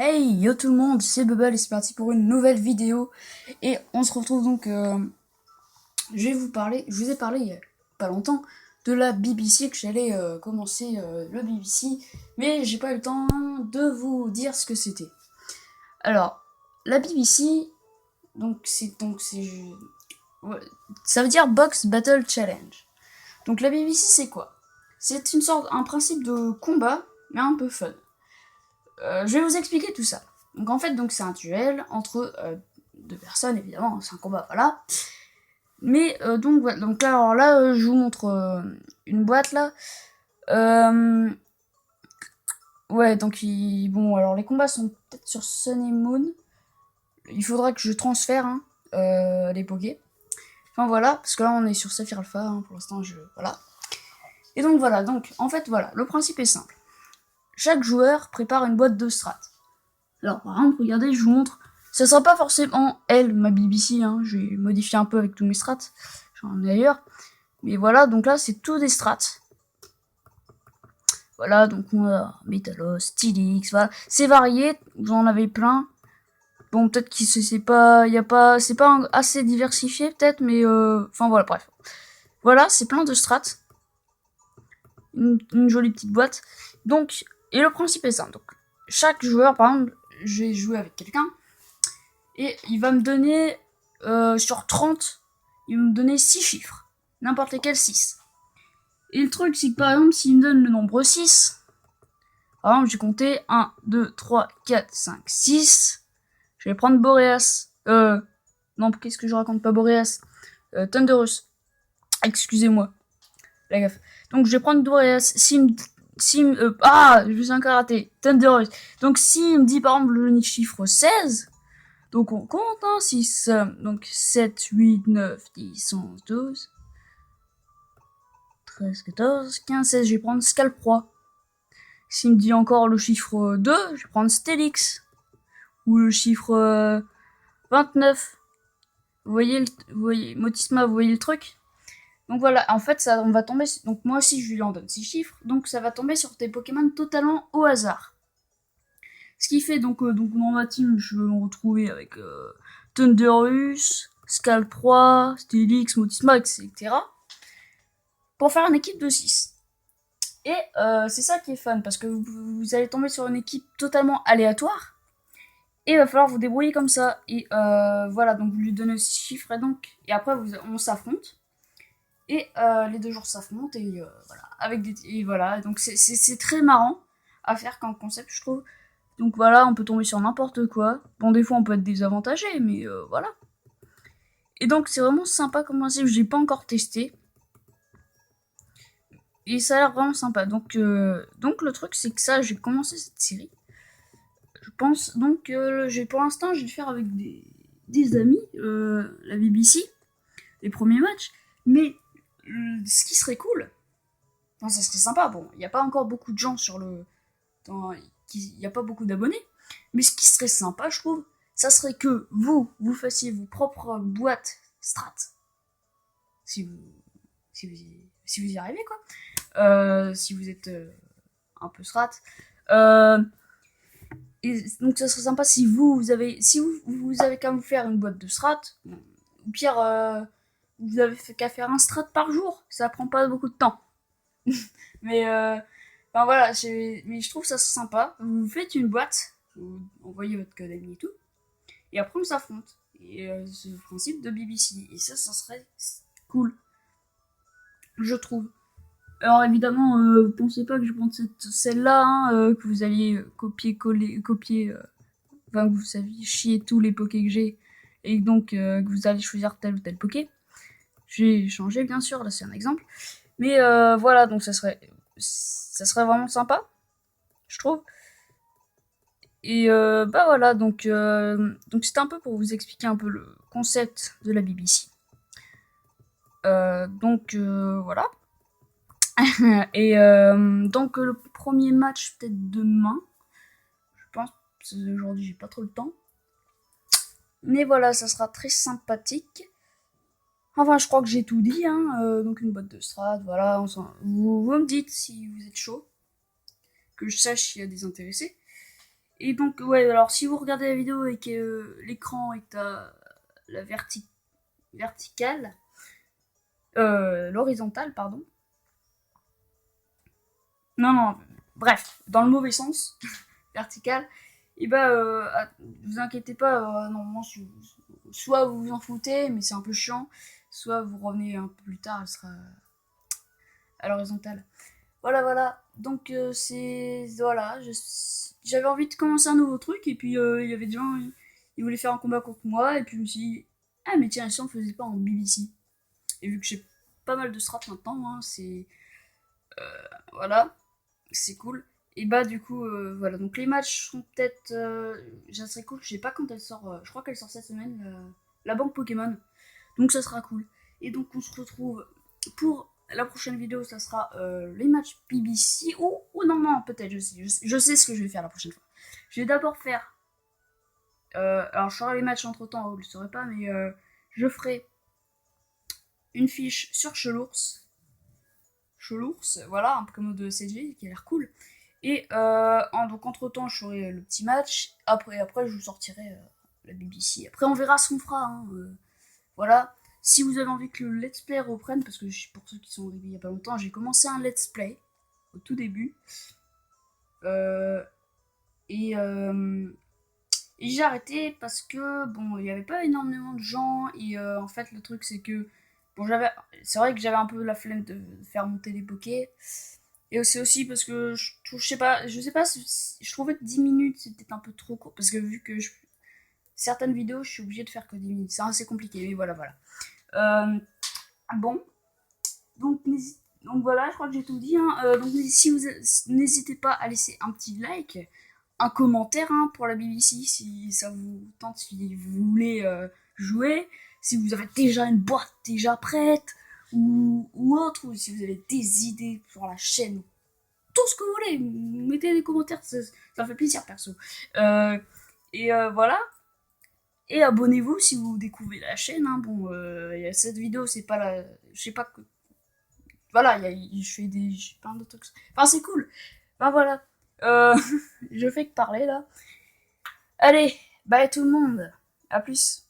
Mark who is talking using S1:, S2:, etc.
S1: Hey yo tout le monde, c'est Bubble et c'est parti pour une nouvelle vidéo. Et on se retrouve donc, je vous ai parlé il y a pas longtemps de la BBC, que j'allais commencer le BBC, mais j'ai pas eu le temps de vous dire ce que c'était. Alors, la BBC, ouais, ça veut dire Box Battle Challenge. Donc la BBC c'est quoi? C'est un principe de combat, mais un peu fun. Je vais vous expliquer tout ça. Donc en fait, c'est un duel entre deux personnes, évidemment, c'est un combat, voilà. Mais donc voilà, donc là, alors là, je vous montre une boîte là. Euh, ouais, bon, alors les combats sont peut-être sur Sun et Moon. Il faudra que je transfère les pokés. Enfin voilà, parce que là on est sur Saphir Alpha, pour l'instant voilà. Et donc voilà, donc en fait voilà, le principe est simple. Chaque joueur prépare une boîte de strat. Alors, par exemple, regardez, je vous montre. Ça sera pas forcément elle, ma BBC, j'ai modifié un peu avec tous mes strats. J'en ai ailleurs. Mais voilà, donc là, c'est tout des strats. Voilà, donc on a Metalos, Stylix, voilà. C'est varié, vous en avez plein. Bon, peut-être que c'est pas assez diversifié, peut-être, mais enfin voilà, bref. Voilà, c'est plein de strats. Une jolie petite boîte. Donc, et le principe est simple. Donc, chaque joueur, par exemple, je vais jouer avec quelqu'un. Et il va me donner, sur 30, il va me donner 6 chiffres. N'importe lesquels 6. Et le truc, c'est que par exemple, s'il me donne le nombre 6, par exemple, j'ai compté 1, 2, 3, 4, 5, 6. Je vais prendre Boreas. Non, qu'est-ce que je raconte? Pas Boreas. Thunderous. Excusez-moi. La gaffe. Donc, je vais prendre Boreas. Je vais encore rater. Thunderous. Donc, s'il me dit par exemple le chiffre 16, donc on compte, 6, donc 7, 8, 9, 10, 11, 12, 13, 14, 15, 16, je vais prendre Scalproie. S'il me dit encore le chiffre 2, je vais prendre Stélix. Ou le chiffre 29. Vous voyez, Motisma, vous voyez le truc? Donc voilà, en fait, ça, on va tomber, donc moi aussi je lui en donne 6 chiffres, donc ça va tomber sur des Pokémon totalement au hasard. Ce qui fait donc dans ma team, je vais me retrouver avec Thunderus, Scalproie, Stylix, Motisma, etc. pour faire une équipe de 6. Et c'est ça qui est fun, parce que vous allez tomber sur une équipe totalement aléatoire, et il va falloir vous débrouiller comme ça. Et voilà, donc vous lui donnez 6 chiffres, et après on s'affronte. Et les deux joueurs s'affrontent, et voilà, et voilà, donc c'est très marrant à faire comme concept, je trouve. Donc voilà, on peut tomber sur n'importe quoi. Bon, des fois on peut être désavantagé, mais voilà. Et donc c'est vraiment sympa comme principe, j'ai pas encore testé. Et ça a l'air vraiment sympa. Donc le truc, c'est que ça, j'ai commencé cette série. Je pense donc, pour l'instant, je vais le faire avec des amis, la BBC, les premiers matchs. Mais ce qui serait cool, enfin, ça serait sympa. Bon, il n'y a pas encore beaucoup de gens il n'y a pas beaucoup d'abonnés. Mais ce qui serait sympa, je trouve, ça serait que vous fassiez vos propres boîtes strat. Si vous, si vous y arrivez, quoi. Si vous êtes un peu strat. Euh, et donc ça serait sympa si vous avez qu'à vous faire une boîte de strat. Ou pire, vous avez qu'à faire un strat par jour. Ça prend pas beaucoup de temps. Mais enfin voilà, mais je trouve ça sympa. Vous faites une boîte, vous envoyez votre code ami et tout, et après on s'affronte. Et c'est le principe de BBC. Et ça serait cool, je trouve. Alors évidemment, pensez pas que je prends celle-là, que vous alliez enfin que vous saviez chier tous les pokés que j'ai, et donc que vous allez choisir tel ou tel poké. J'ai changé bien sûr, là c'est un exemple. Mais voilà, donc ça serait vraiment sympa, je trouve. Et bah voilà, donc c'était un peu pour vous expliquer un peu le concept de la BBC. Voilà. Et donc le premier match peut-être demain, je pense. Parce qu'aujourd'hui j'ai pas trop le temps. Mais voilà, ça sera très sympathique. Enfin, je crois que j'ai tout dit, donc une boîte de strat, voilà. Vous me dites si vous êtes chaud, que je sache s'il y a des intéressés. Et donc, ouais, alors si vous regardez la vidéo et que l'écran est à la verticale, l'horizontale, pardon. Non, non, bref, dans le mauvais sens, verticale, et bah, vous inquiétez pas, normalement, soit vous vous en foutez, mais c'est un peu chiant, soit vous revenez un peu plus tard, elle sera à l'horizontale. Voilà, voilà. Donc c'est voilà, j'avais envie de commencer un nouveau truc et puis il y avait des gens, ils voulaient faire un combat contre moi et puis je me suis dit ah mais tiens, si on le faisait pas en BBC. Et vu que j'ai pas mal de strats maintenant, hein, c'est voilà, c'est cool. Et bah du coup voilà, donc les matchs sont peut-être ça serait cool, je sais pas quand elle sort, je crois qu'elle sort cette semaine la banque Pokémon. Donc ça sera cool. Et donc on se retrouve pour la prochaine vidéo, ça sera les matchs BBC. Ou non, non, peut-être, je sais ce que je vais faire la prochaine fois. Je vais d'abord faire. Alors je ferai les matchs entre temps, vous ne le saurez pas, mais je ferai une fiche sur Chelours. Chelours, voilà, un Pokémon de CG qui a l'air cool. Et donc entre temps, je ferai le petit match. Après je vous sortirai la BBC. Après, on verra ce qu'on fera. Hein, voilà. Si vous avez envie que le let's play reprenne, parce que pour ceux qui sont arrivés il y a pas longtemps, j'ai commencé un let's play au tout début. Euh, et, euh, et j'ai arrêté parce que bon, il n'y avait pas énormément de gens. Et en fait, le truc c'est que bon, c'est vrai que j'avais un peu la flemme de faire monter les pokés. Et c'est aussi parce que je sais pas, je trouvais que 10 minutes c'était un peu trop court. Parce que vu que certaines vidéos, je suis obligée de faire que 10 minutes. C'est assez compliqué, mais voilà, voilà. Bon, donc voilà, je crois que j'ai tout dit. Hein. Donc si vous n'hésitez pas à laisser un petit like, un commentaire hein, pour la BBC si ça vous tente, si vous voulez jouer, si vous avez déjà une boîte déjà prête ou autre, ou si vous avez des idées pour la chaîne, tout ce que vous voulez, mettez des commentaires, ça fait plaisir perso. Voilà. Et abonnez-vous si vous découvrez la chaîne. Hein. Bon, cette vidéo, c'est pas la. Je sais pas que. Voilà, je fais plein de trucs. Enfin, c'est cool. Enfin, voilà. Euh, je fais que parler là. Allez, bye tout le monde. À plus.